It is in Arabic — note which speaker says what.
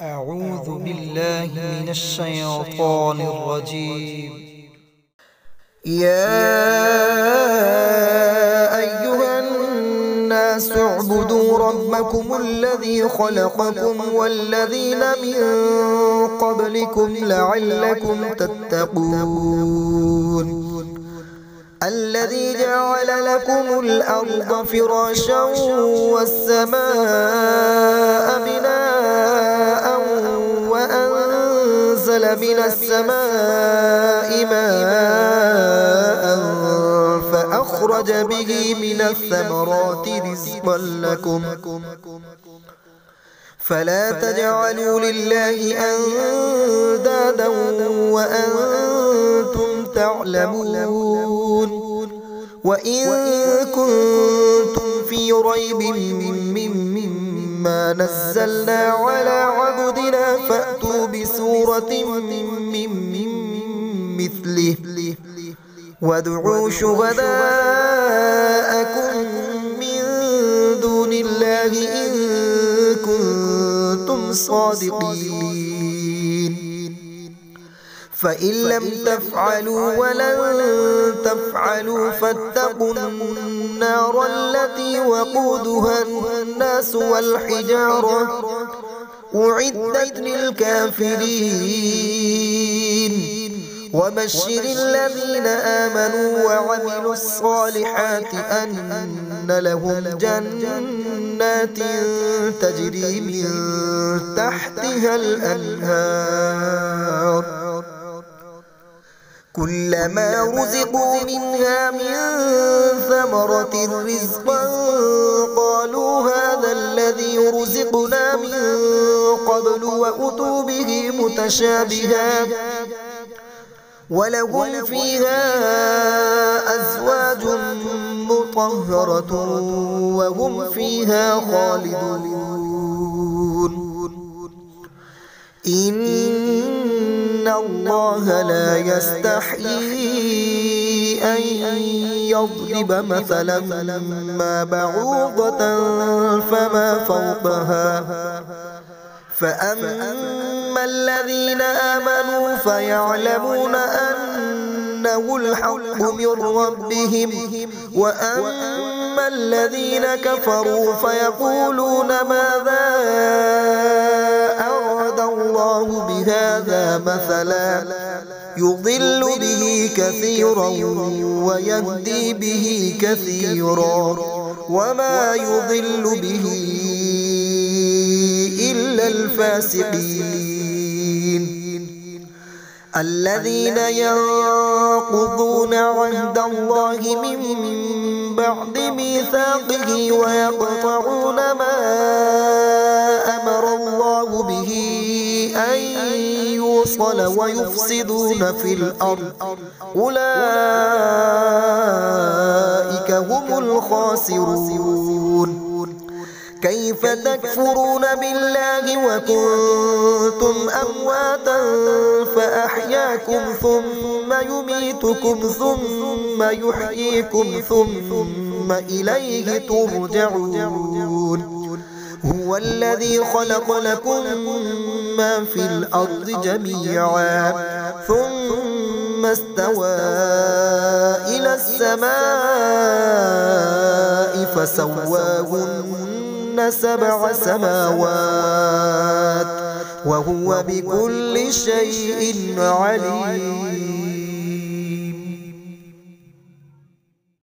Speaker 1: أعوذ بالله من الشيطان الرجيم.
Speaker 2: يا أيها الناس اعبدوا ربكم الذي خلقكم والذين من قبلكم لعلكم تتقون الذي جعل لكم الأرض فراشا والسماء بناء وأنزل من السماء ماء فأخرج به من الثمرات رزقا لكم فلا تجعلوا لله أندادا وأنتم تعلمون وإن كنتم في ريب مما نزلنا على عبدنا فأتوا بسورة من مثله وادعوا شهداءكم من دون الله إن كنتم صادقين فإن لم تفعلوا ولن تفعلوا فاتقوا النار التي وقودها الناس والحجارة أعدت للكافرين وبشر الذين آمنوا وعملوا الصالحات أن لهم جنات تجري من تحتها الأنهار كلما رزقوا منها من ثمرة رزقا قالوا هذا الذي رزقنا من قبل وأتوا به متشابها ولهم فيها أزواج مطهرة وهم فيها خالدون إن الله لا يستحيي أن يضرب مثلا ما بعوضة فما فوقها فأما الذين آمنوا فيعلمون أنه الحق من ربهم وأما الذين كفروا فيقولون ماذا أراد الله بهذا مثلا يضل به كثيرا ويهدي به كثيرا وما يضل به إلا الفاسقين الذين ينقضون عهد الله من بعد ميثاقه ويقطعون ما أمر الله به أن يوصل ويفسدون في الأرض أولئك هم الخاسرون كيف تكفرون بالله وكنتم أمواتا فأحياكم ثم يميتكم ثم يحييكم ثم إليه ترجعون هو الذي خلق لكم ما في الأرض جميعا ثم استوى إلى السماء فسواهن 7 سماوات وهو بكل شيء عليم.